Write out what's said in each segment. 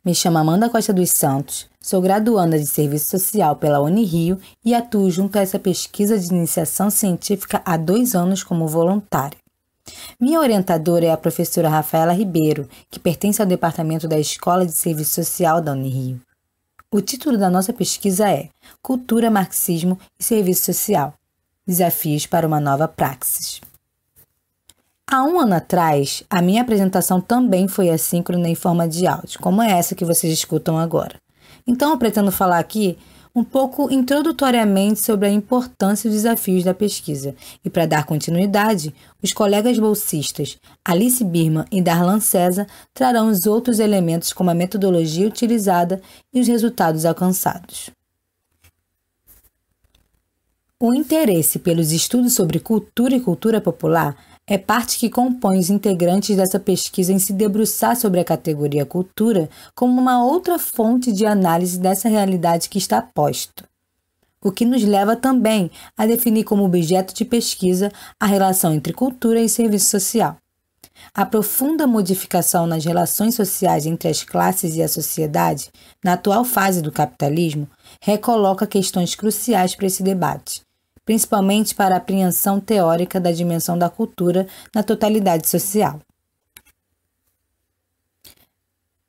Me chamo Amanda Costa dos Santos, sou graduanda de Serviço Social pela Unirio e atuo junto a essa pesquisa de iniciação científica há 2 anos como voluntária. Minha orientadora é a professora Rafaela Ribeiro, que pertence ao departamento da Escola de Serviço Social da Unirio. O título da nossa pesquisa é Cultura, Marxismo e Serviço Social. Desafios para uma nova praxis. Há 1 ano atrás, a minha apresentação também foi assíncrona em forma de áudio, como é essa que vocês escutam agora. Então, eu pretendo falar aqui um pouco introdutoriamente sobre a importância e os desafios da pesquisa. E para dar continuidade, os colegas bolsistas Alice Birman e Darlan César trarão os outros elementos como a metodologia utilizada e os resultados alcançados. O interesse pelos estudos sobre cultura e cultura popular é parte que compõe os integrantes dessa pesquisa em se debruçar sobre a categoria cultura como uma outra fonte de análise dessa realidade que está posta. O que nos leva também a definir como objeto de pesquisa a relação entre cultura e serviço social. A profunda modificação nas relações sociais entre as classes e a sociedade, na atual fase do capitalismo, recoloca questões cruciais para esse debate, principalmente para a apreensão teórica da dimensão da cultura na totalidade social.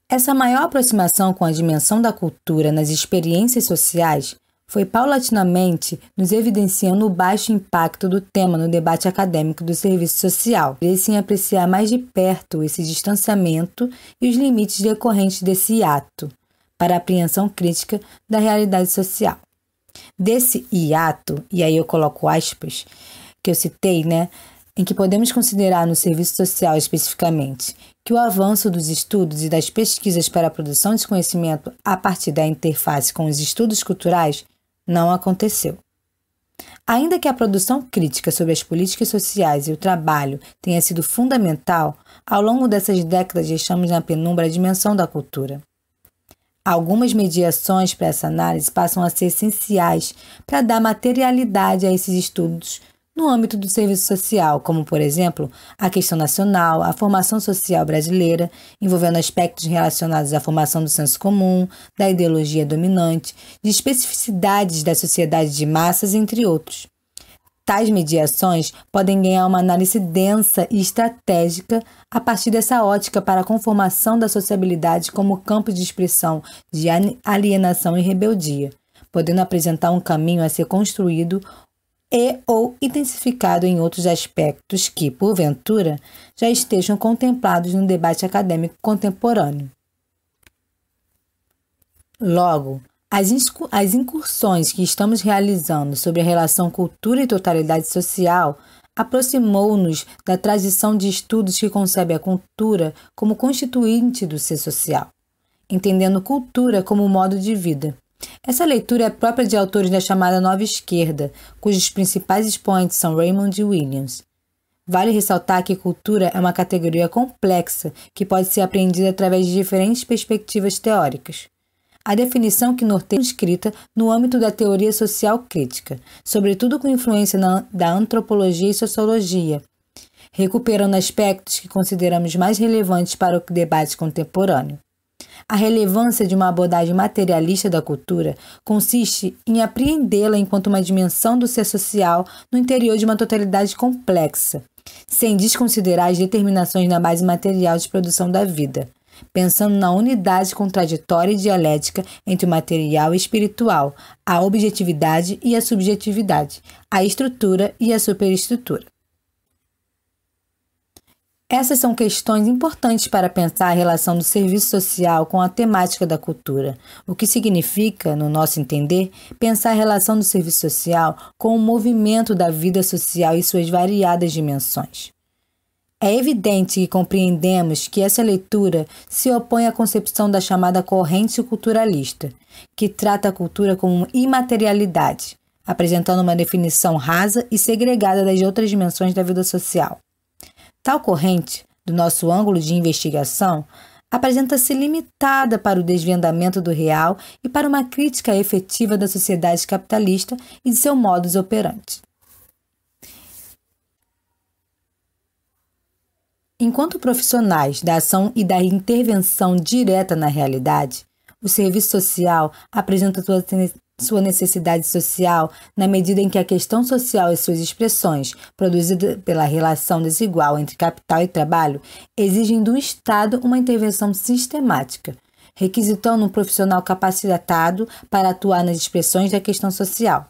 Essa maior aproximação com a dimensão da cultura nas experiências sociais foi paulatinamente nos evidenciando o baixo impacto do tema no debate acadêmico do serviço social, e assim apreciar mais de perto esse distanciamento e os limites decorrentes desse ato para a apreensão crítica da realidade social. Desse hiato, e aí eu coloco aspas, que eu citei, em que podemos considerar no serviço social especificamente que o avanço dos estudos e das pesquisas para a produção de conhecimento a partir da interface com os estudos culturais não aconteceu. Ainda que a produção crítica sobre as políticas sociais e o trabalho tenha sido fundamental, ao longo dessas décadas deixamos na penumbra a dimensão da cultura. Algumas mediações para essa análise passam a ser essenciais para dar materialidade a esses estudos no âmbito do serviço social, como, por exemplo, a questão nacional, a formação social brasileira, envolvendo aspectos relacionados à formação do senso comum, da ideologia dominante, de especificidades da sociedade de massas, entre outros. Tais mediações podem ganhar uma análise densa e estratégica a partir dessa ótica para a conformação da sociabilidade como campo de expressão de alienação e rebeldia, podendo apresentar um caminho a ser construído ou intensificado em outros aspectos que, porventura, já estejam contemplados no debate acadêmico contemporâneo. Logo, as incursões que estamos realizando sobre a relação cultura e totalidade social aproximou-nos da tradição de estudos que concebe a cultura como constituinte do ser social, entendendo cultura como modo de vida. Essa leitura é própria de autores da chamada Nova Esquerda, cujos principais expoentes são Raymond e Williams. Vale ressaltar que cultura é uma categoria complexa que pode ser apreendida através de diferentes perspectivas teóricas. A definição que norteia é escrita no âmbito da teoria social crítica, sobretudo com influência da antropologia e sociologia, recuperando aspectos que consideramos mais relevantes para o debate contemporâneo. A relevância de uma abordagem materialista da cultura consiste em apreendê-la enquanto uma dimensão do ser social no interior de uma totalidade complexa, sem desconsiderar as determinações na base material de produção da vida, pensando na unidade contraditória e dialética entre o material e espiritual, a objetividade e a subjetividade, a estrutura e a superestrutura. Essas são questões importantes para pensar a relação do serviço social com a temática da cultura, o que significa, no nosso entender, pensar a relação do serviço social com o movimento da vida social e suas variadas dimensões. É evidente que compreendemos que essa leitura se opõe à concepção da chamada corrente culturalista, que trata a cultura como imaterialidade, apresentando uma definição rasa e segregada das outras dimensões da vida social. Tal corrente, do nosso ângulo de investigação, apresenta-se limitada para o desvendamento do real e para uma crítica efetiva da sociedade capitalista e de seu modus operandi. Enquanto profissionais da ação e da intervenção direta na realidade, o serviço social apresenta sua necessidade social na medida em que a questão social e suas expressões, produzidas pela relação desigual entre capital e trabalho, exigem do Estado uma intervenção sistemática, requisitando um profissional capacitado para atuar nas expressões da questão social.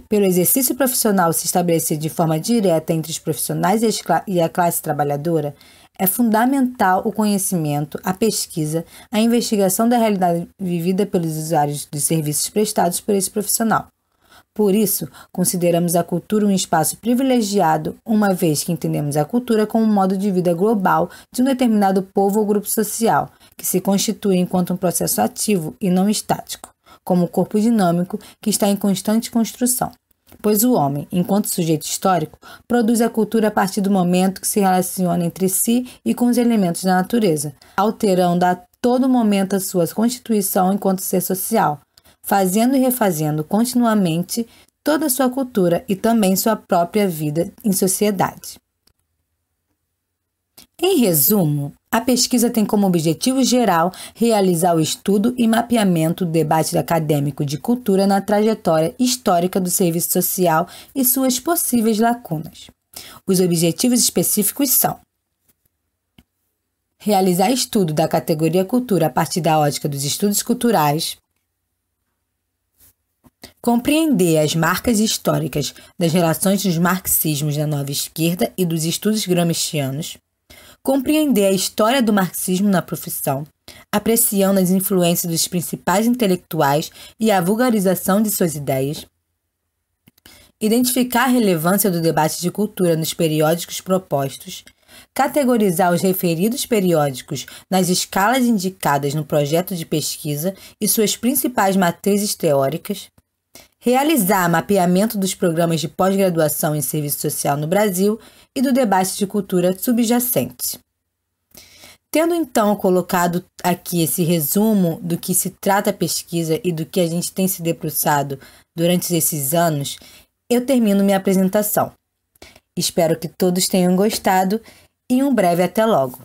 Pelo exercício profissional se estabelecer de forma direta entre os profissionais e a classe trabalhadora, é fundamental o conhecimento, a pesquisa, a investigação da realidade vivida pelos usuários dos serviços prestados por esse profissional. Por isso, consideramos a cultura um espaço privilegiado, uma vez que entendemos a cultura como um modo de vida global de um determinado povo ou grupo social, que se constitui enquanto um processo ativo e não estático, como um corpo dinâmico que está em constante construção. Pois o homem, enquanto sujeito histórico, produz a cultura a partir do momento que se relaciona entre si e com os elementos da natureza, alterando a todo momento a sua constituição enquanto ser social, fazendo e refazendo continuamente toda a sua cultura e também sua própria vida em sociedade. Em resumo, a pesquisa tem como objetivo geral realizar o estudo e mapeamento do debate acadêmico de cultura na trajetória histórica do serviço social e suas possíveis lacunas. Os objetivos específicos são: realizar estudo da categoria cultura a partir da ótica dos estudos culturais, compreender as marcas históricas das relações dos marxismos da nova esquerda e dos estudos gramscianos, compreender a história do marxismo na profissão, apreciando as influências dos principais intelectuais e a vulgarização de suas ideias, identificar a relevância do debate de cultura nos periódicos propostos, categorizar os referidos periódicos nas escalas indicadas no projeto de pesquisa e suas principais matrizes teóricas, realizar mapeamento dos programas de pós-graduação em serviço social no Brasil e do debate de cultura subjacente. Tendo então colocado aqui esse resumo do que se trata a pesquisa e do que a gente tem se debruçado durante esses anos, eu termino minha apresentação. Espero que todos tenham gostado e um breve até logo.